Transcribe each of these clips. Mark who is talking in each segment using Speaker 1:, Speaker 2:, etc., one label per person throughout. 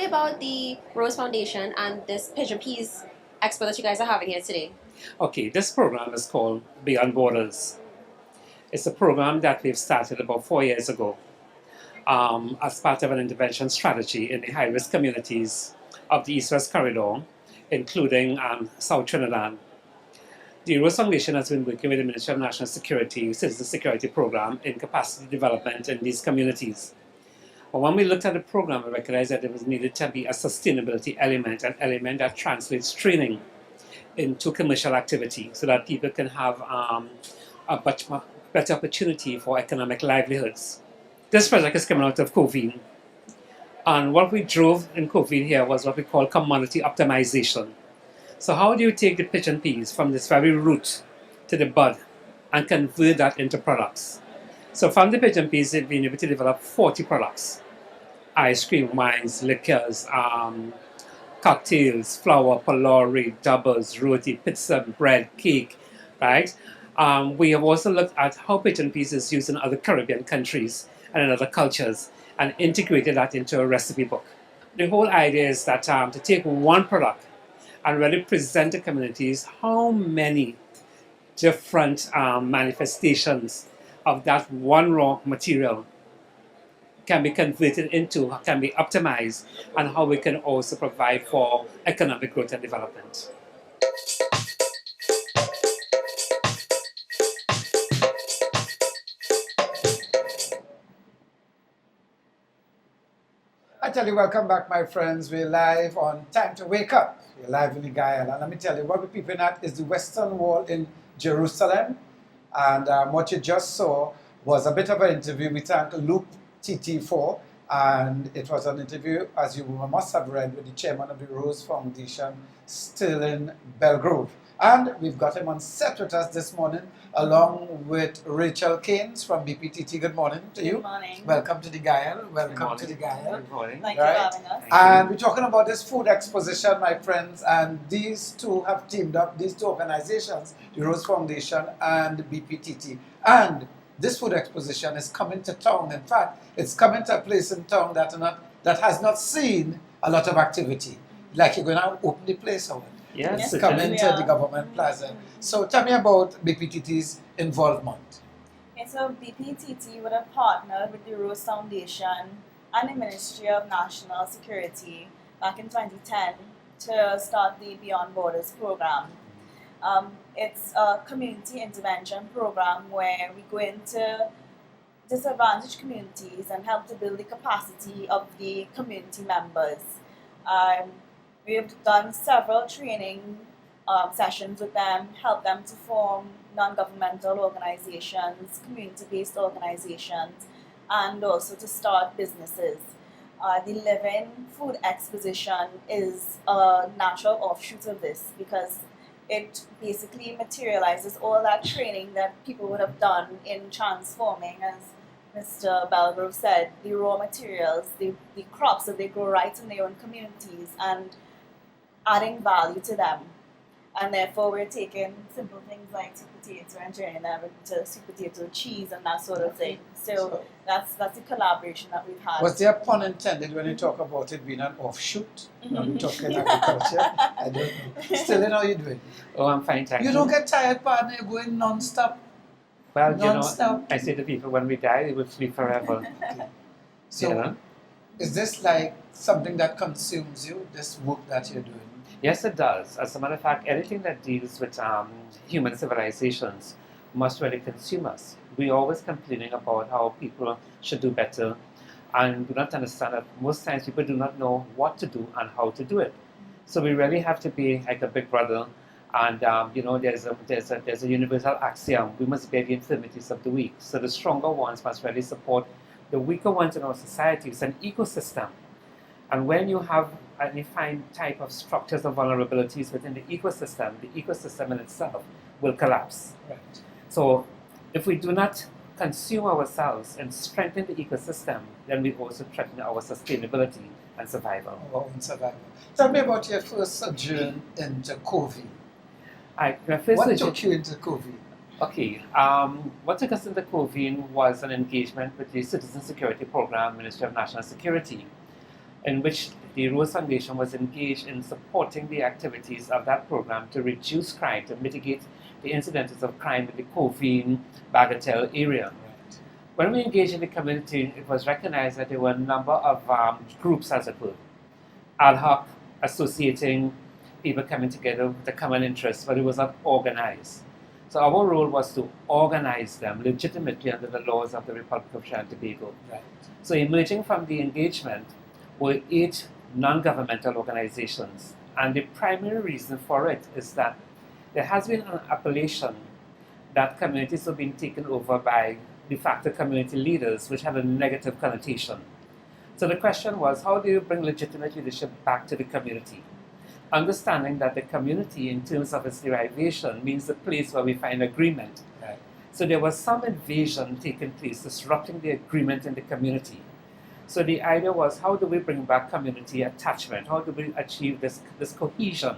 Speaker 1: about the Rose Foundation and this Pigeon Peas Expo that you guys are having here today?
Speaker 2: Okay, this program is called Beyond Borders. It's a program that we've started about 4 years ago as part of an intervention strategy in the high-risk communities of the East-West Corridor, including South Trinidad. The Rose Foundation has been working with the Ministry of National Security, Citizen Security Program in capacity development in these communities. But when we looked at the program, we recognized that there was needed to be a sustainability element, an element that translates training into commercial activity so that people can have a much better opportunity for economic livelihoods. This project is coming out of Covigne. And what we drove in Covigne here was what we call commodity optimization. So how do you take the pigeon peas from this very root to the bud and convert that into products? So from the pigeon peas, they've been able to develop 40 products. Ice cream, wines, liquors, cocktails, flour, pholourie, doubles, roti, pizza, bread, cake, right? We have also looked at how pigeon peas is used in other Caribbean countries and in other cultures and integrated that into a recipe book. The whole idea is that to take one product and really present to communities how many different manifestations of that one raw material can be converted into, can be optimized, and how we can also provide for economic growth and development.
Speaker 3: I tell you, welcome back, my friends. We're live on Time to Wake Up. We're live in the Gayelle. And let me tell you, what we're peeping at is the Western Wall in Jerusalem. And what you just saw was a bit of an interview we thank Luke TT for. And it was an interview, as you must have read, with the chairman of the Rose Foundation, Sterling Belgrove. And we've got him on set with us this morning, along with Rachel Keynes from BPTT. Good morning to you.
Speaker 4: Good morning.
Speaker 3: Welcome to the Gayelle. Welcome to the Gayelle.
Speaker 2: Good morning.
Speaker 4: Thank you for having us.
Speaker 3: And we're talking about this food exposition, my friends, and these two have teamed up, these two organizations, the Rose Foundation and the BPTT. And this food exposition is coming to town. In fact, it's coming to a place in town that has not seen a lot of activity. Like you're going to open the place out.
Speaker 2: Yes,
Speaker 3: It's coming to the government plaza. So tell me about BPTT's involvement.
Speaker 4: Okay, so BPTT would have partnered with the Rose Foundation and the Ministry of National Security back in 2010 to start the Beyond Borders program. It's a community intervention program where we go into disadvantaged communities and help to build the capacity of the community members. We have done several training sessions with them, help them to form non-governmental organizations, community-based organizations, and also to start businesses. The Living Food Exposition is a natural offshoot of this because it basically materializes all that training that people would have done in transforming, as Mr. Belgrove said, the raw materials, the crops that they grow right in their own communities, and adding value to them. And therefore we're taking simple things like sweet potato and turning them into sweet potato cheese and that sort of thing. So that's the collaboration that we've had.
Speaker 3: Was there a pun intended when you talk about it being an offshoot? When we talk in agriculture? I don't know. Still, how you doing?
Speaker 2: Oh, I'm fine, thank you.
Speaker 3: You don't get tired, partner? You're going non-stop?
Speaker 2: Well,
Speaker 3: non-stop?
Speaker 2: I say to people, when we die, we will sleep forever.
Speaker 3: Okay. So,
Speaker 2: You know?
Speaker 3: is this like something that consumes you, this work that you're doing?
Speaker 2: Yes, it does. As a matter of fact, anything that deals with human civilizations must really consume us. We're always complaining about how people should do better, and do not understand that most times people do not know what to do and how to do it. So we really have to be like a big brother, and there's a universal axiom: we must bear the infirmities of the weak. So the stronger ones must really support the weaker ones in our society. It's an ecosystem. And when you have a defined type of structures of vulnerabilities within the ecosystem in itself will collapse.
Speaker 3: Right.
Speaker 2: So if we do not consume ourselves and strengthen the ecosystem, then we also threaten our sustainability and survival.
Speaker 3: Our own survival. Tell me about your first sojourn into Covigne. What took you into Covigne?
Speaker 2: Okay, what took us into Covigne was an engagement with the Citizen Security Program, Ministry of National Security. in which the Rose Foundation was engaged in supporting the activities of that program to reduce crime, to mitigate the incidences of crime in the Covigne, Bagatelle area.
Speaker 3: Right.
Speaker 2: When we engaged in the community, it was recognized that there were a number of groups, as it were, ad hoc, associating people coming together with a common interest, but it was not organized. So our role was to organize them legitimately under the laws of the Republic of Trinidad and Tobago.
Speaker 3: Right.
Speaker 2: So emerging from the engagement were 8 non-governmental organizations, and the primary reason for it is that there has been an appellation that communities have been taken over by de facto community leaders, which had a negative connotation. So the question was, how do you bring legitimate leadership back to the community? Understanding that the community, in terms of its derivation, means the place where we find agreement.
Speaker 3: Right.
Speaker 2: So there was some invasion taking place, disrupting the agreement in the community. So the idea was, how do we bring back community attachment? How do we achieve this cohesion?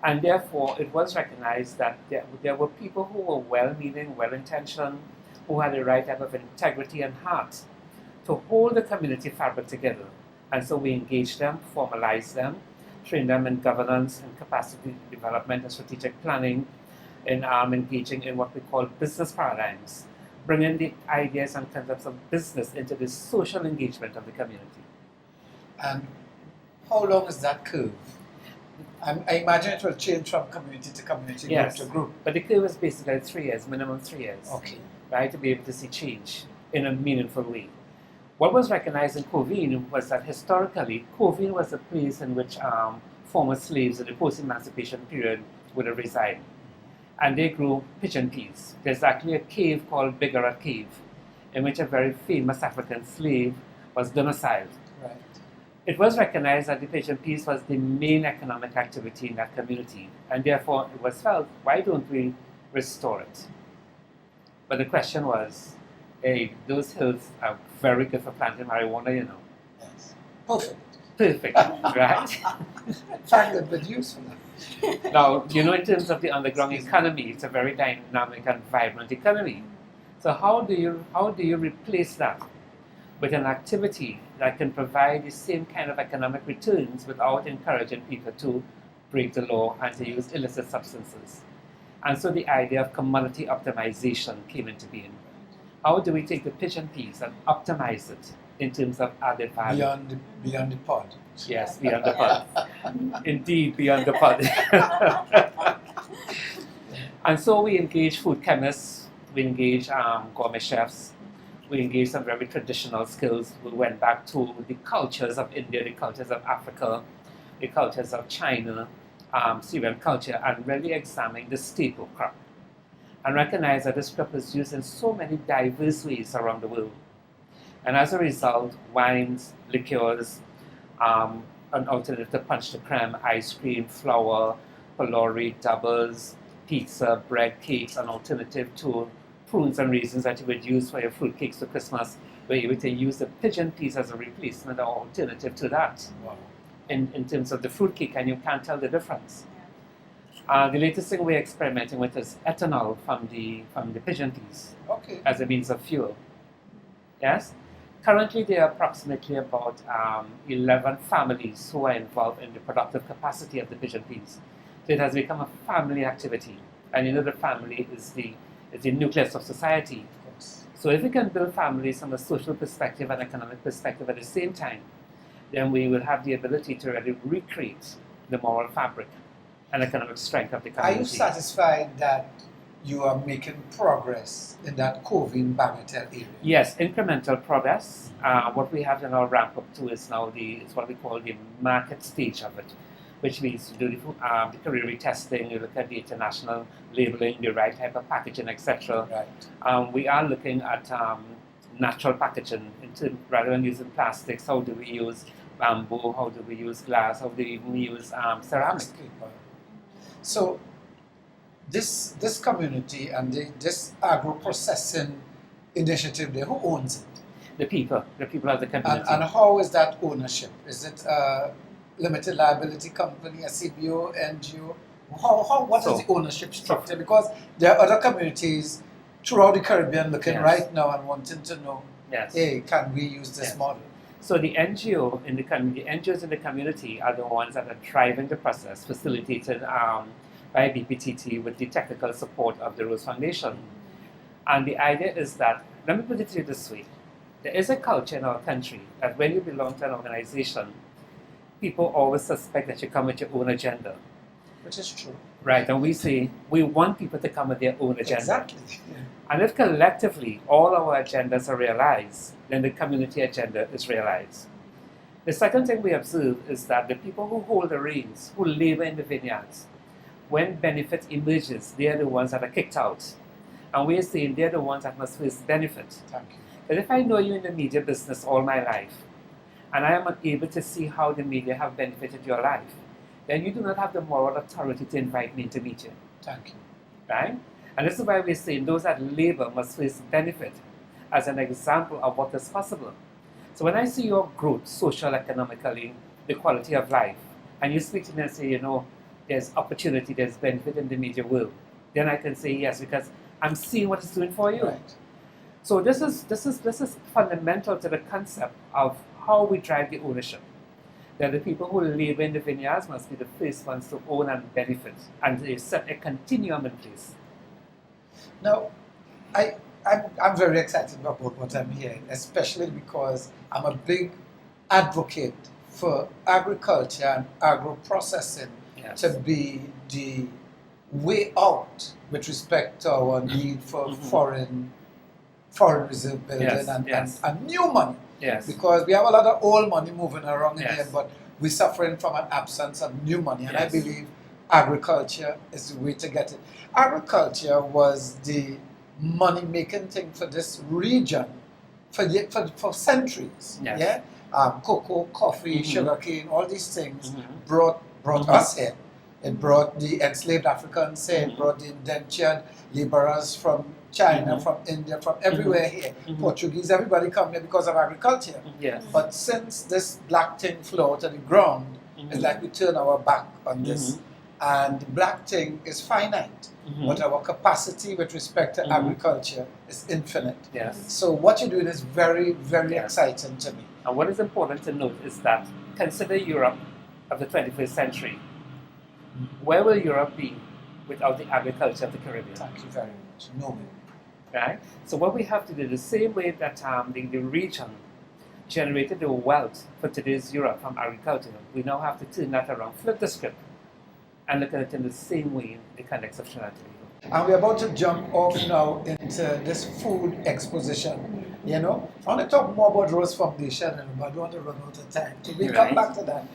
Speaker 2: And therefore, it was recognized that there were people who were well-meaning, well-intentioned, who had the right type of integrity and heart to hold the community fabric together. And so we engaged them, formalized them, trained them in governance and capacity development and strategic planning, and engaging in what we call business paradigms, bringing the ideas and concepts of business into the social engagement of the community.
Speaker 3: And how long is that curve? I imagine it will change from community to community,
Speaker 2: Yes.
Speaker 3: group to group.
Speaker 2: But the curve is basically 3 years, minimum 3 years,
Speaker 3: Okay.
Speaker 2: right, to be able to see change in a meaningful way. What was recognized in Covigne was that historically, Covigne was a place in which former slaves in the post-emancipation period would have resided. And they grew pigeon peas. There's actually a cave called Bigarat Cave, in which a very famous African slave was domiciled.
Speaker 3: Right.
Speaker 2: It was recognized that the pigeon peas was the main economic activity in that community, and therefore it was felt, why don't we restore it? But the question was, hey, those hills are very good for planting marijuana, you know.
Speaker 3: Yes. Perfect.
Speaker 2: Perfect, right?
Speaker 3: In fact, they've been used for that.
Speaker 2: Now, you know, in terms of the underground economy, it's a very dynamic and vibrant economy. So how do you replace that with an activity that can provide the same kind of economic returns without encouraging people to break the law and to use illicit substances? And so the idea of commodity optimization came into being. How do we take the pigeon peas and optimize it in terms of added value?
Speaker 3: Beyond the pod.
Speaker 2: Yes, beyond the pod. Indeed, beyond the pod. And so we engage food chemists, we engage gourmet chefs, we engage some very traditional skills. We went back to the cultures of India, the cultures of Africa, the cultures of China, Syrian culture, and really examine the staple crop. And recognize that this crop is used in so many diverse ways around the world. And as a result, wines, liqueurs, an alternative to punch de creme, ice cream, flour, pholourie, doubles, pizza, bread, cakes, an alternative to prunes and raisins that you would use for your fruit cakes for Christmas, where you would use the pigeon peas as a replacement or alternative to that.
Speaker 3: Wow.
Speaker 2: In terms of the fruit cake, and you can't tell the difference. The latest thing we're experimenting with is ethanol from the pigeon peas
Speaker 3: Okay.
Speaker 2: as a means of fuel. Yes? Currently, there are approximately about 11 families who are involved in the productive capacity of the pigeon peas. So it has become a family activity. And you know the family is the nucleus of society.
Speaker 3: Of course.
Speaker 2: So if we can build families from a social perspective and economic perspective at the same time, then we will have the ability to really recreate the moral fabric and economic strength of the
Speaker 3: Are
Speaker 2: community.
Speaker 3: you satisfied that you are making progress in that Covigne Bagatelle area?
Speaker 2: Yes, incremental progress. What we have in our ramp up to is now is what we call the market stage of it, which means to do the career testing, you look at the international labeling, the right type of packaging, etc.
Speaker 3: Right.
Speaker 2: We are looking at natural packaging rather than using plastics. How do we use bamboo? How do we use glass? How do we even use ceramic?
Speaker 3: So this community and this agro-processing initiative there, who owns it?
Speaker 2: The people of the community.
Speaker 3: And how is that ownership? Is it a limited liability company, a CBO, NGO? What is the ownership structure? Because there are other communities throughout the Caribbean looking
Speaker 2: Yes.
Speaker 3: right now and wanting to know,
Speaker 2: Yes.
Speaker 3: hey, can we use this
Speaker 2: Yes.
Speaker 3: model?
Speaker 2: So the NGO in the NGOs in the community are the ones that are driving the process, facilitated by bbTT with the technical support of the Rose Foundation. And the idea is that, let me put it to you this way, there is a culture in our country that when you belong to an organization, people always suspect that you come with your own agenda.
Speaker 3: Which is true.
Speaker 2: Right, and we say we want people to come with their own agenda.
Speaker 3: Exactly.
Speaker 2: And if collectively all our agendas are realized, then the community agenda is realized. The second thing we observe is that the people who hold the reins, who labor in the vineyards, when benefit emerges, they are the ones that are kicked out. And we're saying they're the ones that must first benefit.
Speaker 3: Thank you.
Speaker 2: But if I know you in the media business all my life, and I am unable to see how the media have benefited your life, then you do not have the moral authority to invite me to meet you.
Speaker 3: Thank you.
Speaker 2: Right? And this is why we're saying those that labor must first benefit as an example of what is possible. So when I see your growth, social, economically, the quality of life, and you speak to me and say, you know, there's opportunity, there's benefit in the media world, then I can say yes, because I'm seeing what it's doing for you.
Speaker 3: Right.
Speaker 2: So this is fundamental to the concept of how we drive the ownership. That the people who live in the vineyards must be the first ones to own and benefit, and they set a continuum in place.
Speaker 3: Now, I'm very excited about what I'm hearing, especially because I'm a big advocate for agriculture and agro-processing
Speaker 2: Yes.
Speaker 3: to be the way out with respect to our need for foreign reserve building
Speaker 2: Yes,
Speaker 3: and,
Speaker 2: yes.
Speaker 3: and new money.
Speaker 2: Yes.
Speaker 3: Because we have a lot of old money moving around in
Speaker 2: Yes.
Speaker 3: here, but we're suffering from an absence of new money. And I
Speaker 2: Yes.
Speaker 3: believe agriculture is the way to get it. Agriculture was the money-making thing for this region for centuries.
Speaker 2: Yes.
Speaker 3: Yeah, cocoa, coffee, sugarcane, all these things brought us here. It brought the enslaved Africans here. It brought the indentured laborers from China, from India, from everywhere here. Portuguese, everybody come here because of agriculture.
Speaker 2: Yes.
Speaker 3: But since this black thing flew out of the ground, it's like we turn our back on this. And the black thing is finite. But our capacity with respect to agriculture is infinite.
Speaker 2: Yes.
Speaker 3: So what you're doing is very, very
Speaker 2: Yes.
Speaker 3: exciting to me.
Speaker 2: And what is important to note is that consider Europe of the 21st century. Where will Europe be without the agriculture of the Caribbean?
Speaker 3: Thank you very much. No way.
Speaker 2: Right? So what we have to do, the same way that the region generated the wealth for today's Europe from agriculture, we now have to turn that around, flip the script, and look at it in the same way in the context of Trinidad and Tobago.
Speaker 3: And we're about to jump off now into this food exposition. You know, I want to talk more about Rose Foundation, but I don't want to run out of time. So we'll come back to that.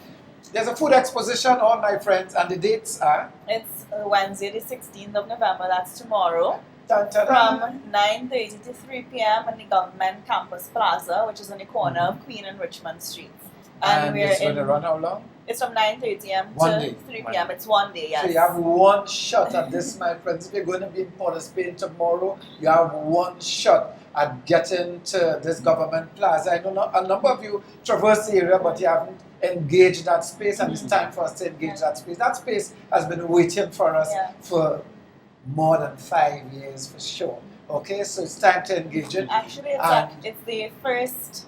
Speaker 3: There's a food exposition on, my friends, and the dates are?
Speaker 4: It's Wednesday, the 16th of November, that's tomorrow,
Speaker 3: Dun, dun,
Speaker 4: from
Speaker 3: dun.
Speaker 4: 9:30 to 3 p.m. in the Government Campus Plaza, which is on the corner of Queen and Richmond Streets.
Speaker 3: And it's going to run how long?
Speaker 4: It's from 9:30 a.m.
Speaker 3: One
Speaker 4: to
Speaker 3: day.
Speaker 4: 3 p.m. It's one day, yes.
Speaker 3: So you have one shot at this, my friends. If you're going to be in Port of Spain tomorrow, you have one shot at getting to this Government Plaza. I know a number of you traverse the area, but you haven't engaged that space, and it's time for us to engage that space. That space has been waiting for us for more than 5 years, for sure. Okay, so it's time to engage it.
Speaker 4: Actually, it's the first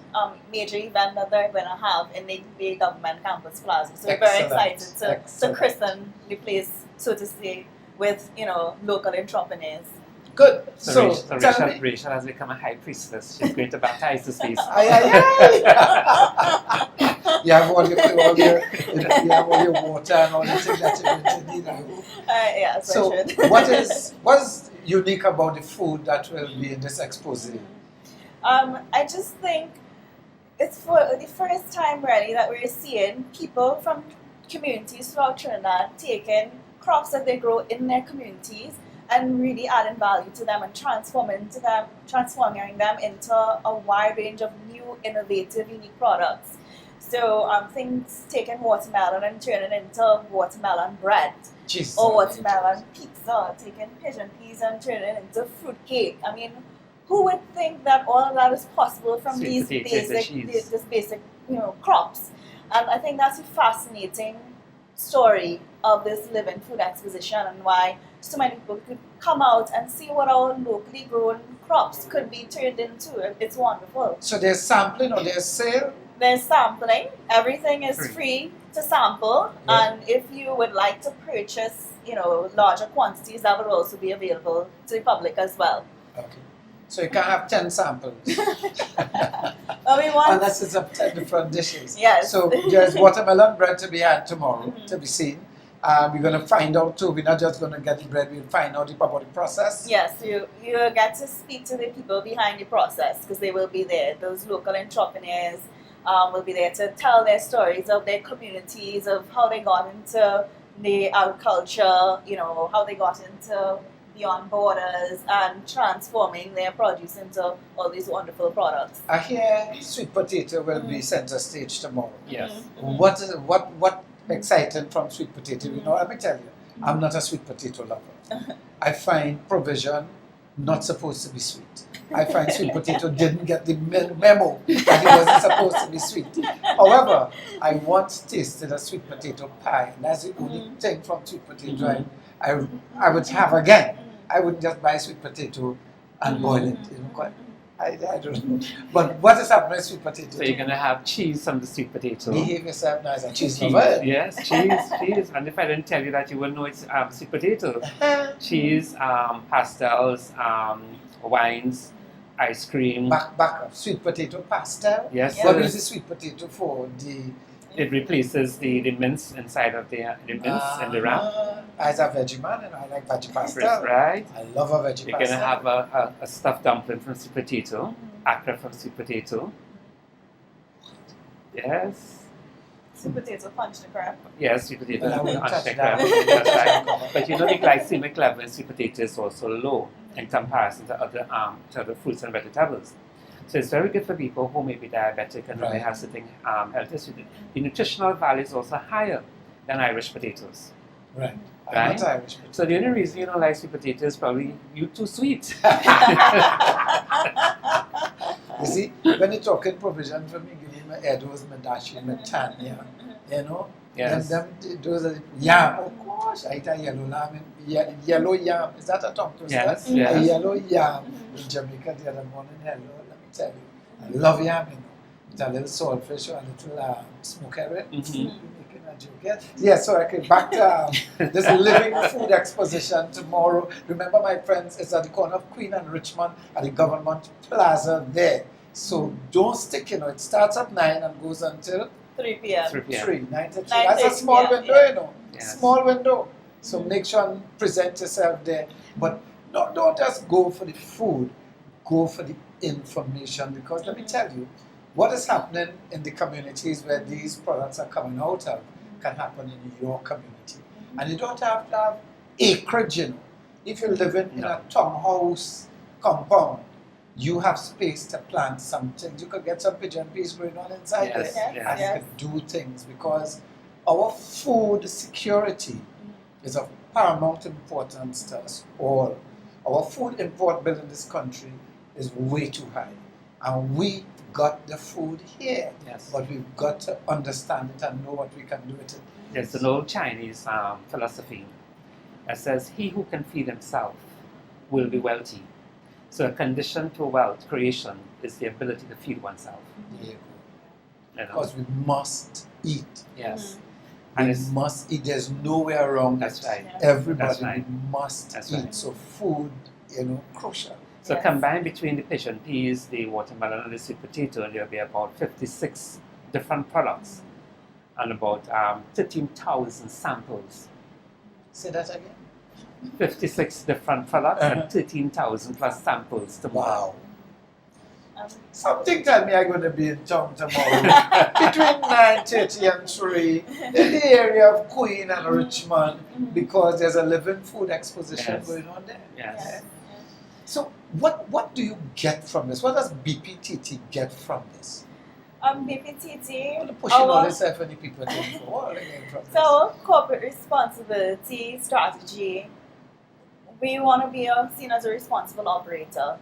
Speaker 4: major event that they're going to have in the Government Campus Plaza. So we're very excited to christen the place, so to say, with, you know, local entrepreneurs.
Speaker 3: Good.
Speaker 2: So
Speaker 3: tell me.
Speaker 2: Rachel has become a high priestess. She's going to baptize the space.
Speaker 3: Aye, aye, aye. You have all your water and all the things that you're going to need.
Speaker 4: Yes,
Speaker 3: So
Speaker 4: I should.
Speaker 3: what is unique about the food that will be in this exposition?
Speaker 4: I just think it's for the first time really that we're seeing people from communities throughout Trinidad taking crops that they grow in their communities and really adding value to them and transforming them into a wide range of new, innovative, unique products. So things taking watermelon and turning it into watermelon bread.
Speaker 3: Jesus.
Speaker 4: Or watermelon pizza, taking pigeon peas and turning it into fruit cake. I mean, who would think that all of that is possible from
Speaker 2: Sweet
Speaker 4: these
Speaker 2: potatoes,
Speaker 4: basic, crops? And I think that's a fascinating story of this living food exposition and why so many people could come out and see what our locally grown crops could be turned into. It's wonderful.
Speaker 3: So there's sampling or there's sale?
Speaker 4: There's sampling. Everything is
Speaker 2: Free.
Speaker 4: free to sample,
Speaker 3: Yeah.
Speaker 4: and if you would like to purchase, larger quantities, that would also be available to the public as well.
Speaker 3: Okay. So you can have 10 samples.
Speaker 4: Well, we want
Speaker 3: Unless it's of 10 different dishes.
Speaker 4: Yes.
Speaker 3: So there's watermelon bread to be had tomorrow,
Speaker 4: Mhm.
Speaker 3: to be seen. We're going to find out too. We're not just going to get the bread, we'll find out about the process.
Speaker 4: Yes, you get to speak to the people behind the process because they will be there. Those local entrepreneurs will be there to tell their stories of their communities, of how they got into the agriculture, how they got into Beyond Borders and transforming their produce into all these wonderful products.
Speaker 3: I hear sweet potato will be center stage tomorrow.
Speaker 2: Yes.
Speaker 4: Mhm.
Speaker 3: What exciting from sweet potato? Let me tell you, I'm not a sweet potato lover. I find provision not supposed to be sweet. I find sweet potato didn't get the memo that it wasn't supposed to be sweet. However, I once tasted a sweet potato pie, and that's the only thing from sweet potato I would have again. I wouldn't just buy sweet potato and boil it. I don't know. But what is happening with sweet potato?
Speaker 2: So you're going to have cheese from the sweet potato.
Speaker 3: Behave yourself now as a cheese
Speaker 2: Cheese,
Speaker 3: lover.
Speaker 2: yes, cheese. And if I didn't tell you that, you will know it's sweet potato. Cheese, pastels, wines, ice cream.
Speaker 3: Back up. Sweet potato pastel.
Speaker 2: Yes,
Speaker 3: What
Speaker 2: sir.
Speaker 3: is the sweet potato for?
Speaker 2: It replaces the mince inside of the mince in the wrap.
Speaker 3: As a veggie man, and I like veggie pastel.
Speaker 2: Right?
Speaker 3: I love a veggie
Speaker 2: You're
Speaker 3: pastel.
Speaker 2: going to have a stuffed dumpling from sweet potato, akra from sweet potato. Yes.
Speaker 4: Sweet potato punch the crab.
Speaker 2: Yes, sweet potato.
Speaker 3: Well, I wouldn't touch
Speaker 2: That's
Speaker 3: that.
Speaker 2: right. But the glycemic level in sweet potato is also low in comparison to other fruits and vegetables. So it's very good for people who may be diabetic and who may
Speaker 3: Right.
Speaker 2: have certain health issues. The nutritional value is also higher than Irish potatoes.
Speaker 3: Right. I'm
Speaker 2: Right?
Speaker 3: not Irish.
Speaker 2: So the only reason you don't like sweet potatoes is probably you too sweet.
Speaker 3: You see, when you're talking provision for me, give me my Edos, my Dashi, my Tanya,
Speaker 2: Yes.
Speaker 3: Those are yam. Oh gosh, I eat a yellow lamb, yellow yam. Is that a tongue twister?
Speaker 2: Yes,
Speaker 3: A
Speaker 2: yes.
Speaker 3: yellow yam in Jamaica the other morning. Hello, let me tell you, I love yam. With a little saltfish or a little smoked herring.
Speaker 2: Mhm.
Speaker 3: Making a joke. Yeah, so I can back to this living food exposition tomorrow. Remember, my friends, it's at the corner of Queen and Richmond at the Government Plaza there. So don't stick, it starts at 9 and goes until
Speaker 4: 3 p.m.
Speaker 2: 3 p.m.
Speaker 3: 3, 9 to 3.
Speaker 4: 9
Speaker 3: That's a
Speaker 4: to
Speaker 3: small
Speaker 4: 3,
Speaker 3: window,
Speaker 4: yeah.
Speaker 2: Yes.
Speaker 3: Small window. So make sure and present yourself there. But don't just go for the food, go for the information. Because let me tell you, what is happening in the communities where these products are coming out of can happen in your community. And you don't have to have acreage, If you're living in a townhouse compound, you have space to plant something. You could get some pigeon peas growing on inside
Speaker 2: Yes,
Speaker 3: there.
Speaker 2: yes.
Speaker 3: And
Speaker 4: Yes.
Speaker 3: you can do things because our food security is of paramount importance to us all. Our food import bill in this country is way too high. And we got the food here.
Speaker 2: Yes.
Speaker 3: But we've got to understand it and know what we can do with it.
Speaker 2: There's an old Chinese philosophy that says, he who can feed himself will be wealthy. So a condition to wealth creation is the ability to feed oneself.
Speaker 3: There you go.
Speaker 2: You know?
Speaker 3: Because we must eat.
Speaker 2: Yes.
Speaker 3: We
Speaker 2: And it's,
Speaker 3: must eat. There's nowhere around
Speaker 2: that's
Speaker 3: it.
Speaker 2: right.
Speaker 4: Yeah.
Speaker 3: Everybody
Speaker 2: That's right.
Speaker 3: must
Speaker 2: That's
Speaker 3: eat.
Speaker 2: right.
Speaker 3: So food, crucial.
Speaker 2: So
Speaker 4: Yes.
Speaker 2: combined between the pigeon peas, the watermelon, and the sweet potato, there'll be about 56 different products and about 13,000 samples.
Speaker 3: Say that again.
Speaker 2: 56 different products
Speaker 3: Uh-huh.
Speaker 2: and 13,000 plus samples tomorrow.
Speaker 3: Wow. Something tell me I'm going to be in town tomorrow. Between 9:30 and 3 in the area of Queen and Richmond because there's a living food exposition
Speaker 2: Yes.
Speaker 3: going on there.
Speaker 2: Yes.
Speaker 4: Yes.
Speaker 3: So what do you get from this? What does BPTT get from this?
Speaker 4: BPTT,
Speaker 3: What are pushing all
Speaker 4: our,
Speaker 3: this stuff for the people doing for? What are they getting from this?
Speaker 4: so our corporate responsibility strategy, we want to be seen as a responsible operator.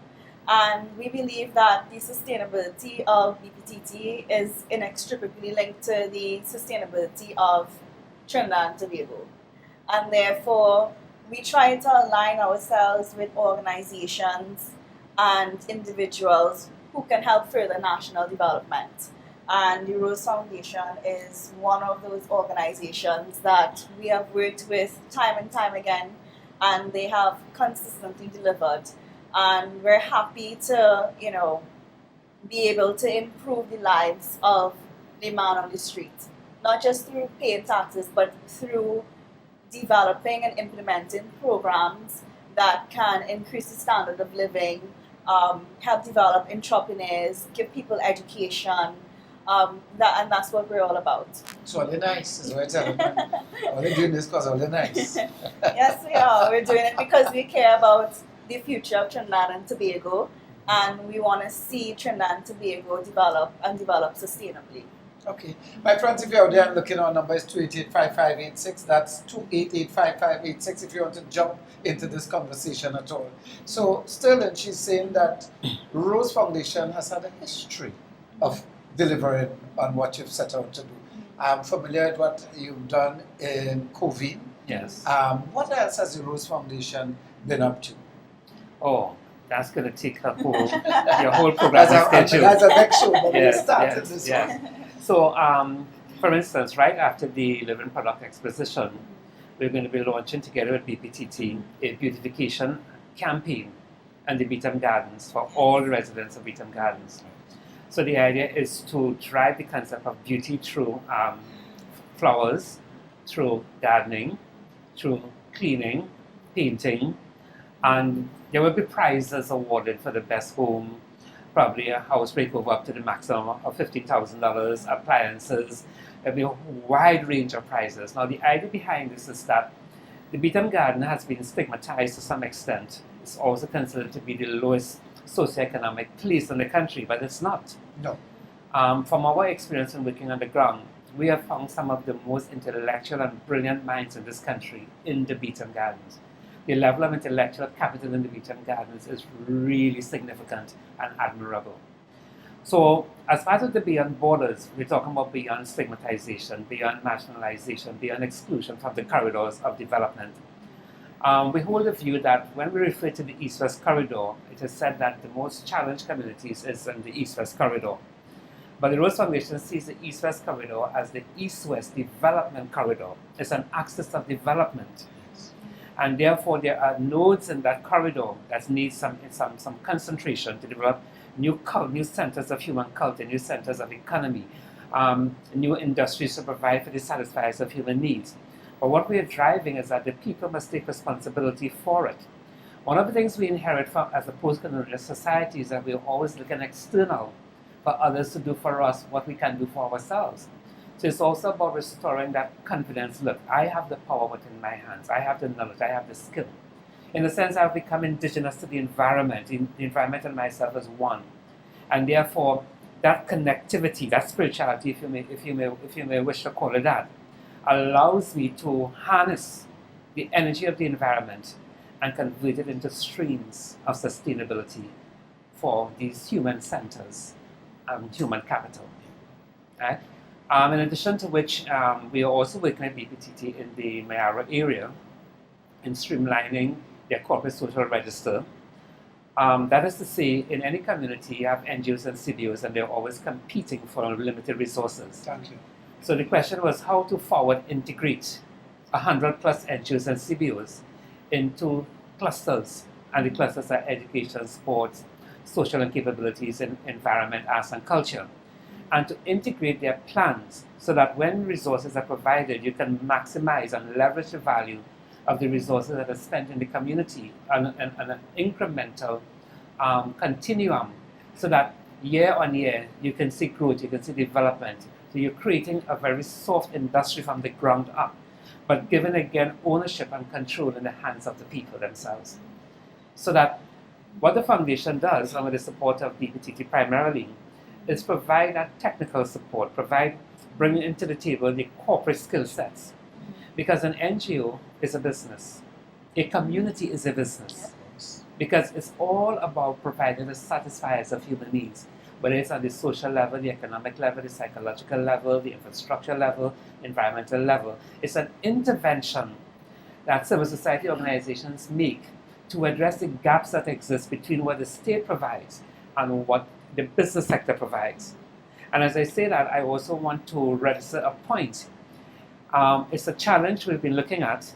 Speaker 4: And we believe that the sustainability of BPTT is inextricably linked to the sustainability of Trinidad and Tobago. And therefore, we try to align ourselves with organizations and individuals who can help further national development. And the Rose Foundation is one of those organizations that we have worked with time and time again, and they have consistently delivered. And we're happy to, be able to improve the lives of the man on the street, not just through paying taxes, but through developing and implementing programs that can increase the standard of living, help develop entrepreneurs, give people education, and that's what we're all about.
Speaker 3: So only nice is what I tell them. Only doing this because only nice.
Speaker 4: Yes, we are. We're doing it because we care about the future of Trinidad and Tobago, and we want to see Trinidad and Tobago develop sustainably.
Speaker 3: Okay. My friends, if you're out there and looking, our number is 288-5586. That's 288-5586 if you want to jump into this conversation at all. So, Sterling, she's saying that Rose Foundation has had a history of delivering on what you've set out to do. I'm familiar with what you've done in Covigne.
Speaker 2: Yes.
Speaker 3: What else has the Rose Foundation been up to?
Speaker 2: Oh, that's going to take your whole program schedule.
Speaker 3: That's a next show, but
Speaker 2: Yes,
Speaker 3: we'll start
Speaker 2: yes,
Speaker 3: with this
Speaker 2: yes.
Speaker 3: one.
Speaker 2: So, for instance, right after the Living Product Exposition, we're going to be launching together with bbTT a beautification campaign and the Beetham Gardens for all the residents of Beetham Gardens. So the idea is to drive the concept of beauty through flowers, through gardening, through cleaning, painting, and there will be prizes awarded for the best home, probably a house makeover up to the maximum of $15,000, appliances. There'll be a wide range of prizes. Now, the idea behind this is that the Beetham Garden has been stigmatized to some extent. It's also considered to be the lowest socioeconomic place in the country, but it's not.
Speaker 3: No.
Speaker 2: From our experience in working on the ground, we have found some of the most intellectual and brilliant minds in this country in the Beetham Gardens. The level of intellectual capital in the Beetham Gardens is really significant and admirable. So, as part of the Beyond Borders, we're talking about beyond stigmatization, beyond nationalization, beyond exclusion from the corridors of development. We hold the view that when we refer to the East-West corridor, it is said that the most challenged communities is in the East-West corridor. But the Rose Foundation sees the East-West corridor as the East-West development corridor. It's an axis of development. And therefore, there are nodes in that corridor that need some concentration to develop new centers of human culture, new centers of economy, new industries to provide for the satisfiers of human needs. But what we are driving is that the people must take responsibility for it. One of the things we inherit from as a post-colonial society is that we're always looking external for others to do for us what we can do for ourselves. So it's also about restoring that confidence. Look, I have the power within my hands. I have the knowledge. I have the skill. In a sense, I've become indigenous to the environment. The environment and myself as one. And therefore, that connectivity, that spirituality, if you may wish to call it that, allows me to harness the energy of the environment and convert it into streams of sustainability for these human centers and human capital. Right? In addition to which, we are also working at bbTT in the Mayara area in streamlining their corporate social register. That is to say, in any community, you have NGOs and CBOs, and they're always competing for limited resources.
Speaker 3: Thank you.
Speaker 2: So the question was how to forward integrate 100 plus NGOs and CBOs into clusters, and the clusters are education, sports, social and capabilities, and environment, arts, and culture. And to integrate their plans so that when resources are provided, you can maximize and leverage the value of the resources that are spent in the community on an incremental continuum, so that year on year you can see growth, you can see development. So you're creating a very soft industry from the ground up, but giving again ownership and control in the hands of the people themselves. So that what the foundation does, and with the support of bbTT primarily, is provide that technical support, bringing into the table the corporate skill sets. Because an NGO is a business. A community is a business. Because it's all about providing the satisfiers of human needs, whether it's on the social level, the economic level, the psychological level, the infrastructure level, environmental level. It's an intervention that civil society organizations make to address the gaps that exist between what the state provides and what the business sector provides. And as I say that, I also want to register a point. It's a challenge we've been looking at,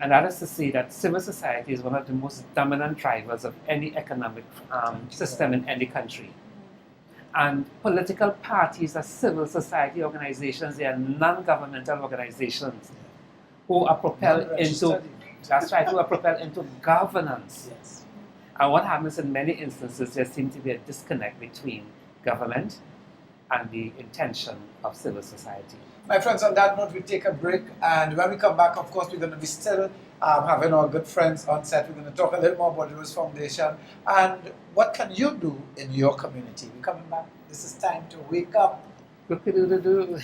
Speaker 2: and that is to see that civil society is one of the most dominant drivers of any economic system in any country. And political parties are civil society organizations, they are non-governmental organizations who are propelled into, that's right, who are propelled into governance.
Speaker 3: Yes.
Speaker 2: And what happens in many instances, there seems to be a disconnect between government and the intention of civil society.
Speaker 3: My friends, on that note, we take a break, and when we come back, of course, we're going to be still having our good friends on set. We're going to talk a little more about the Rose Foundation and what can you do in your community. We're coming back. This is time to wake up.
Speaker 2: Look-a-doo-doo-doo.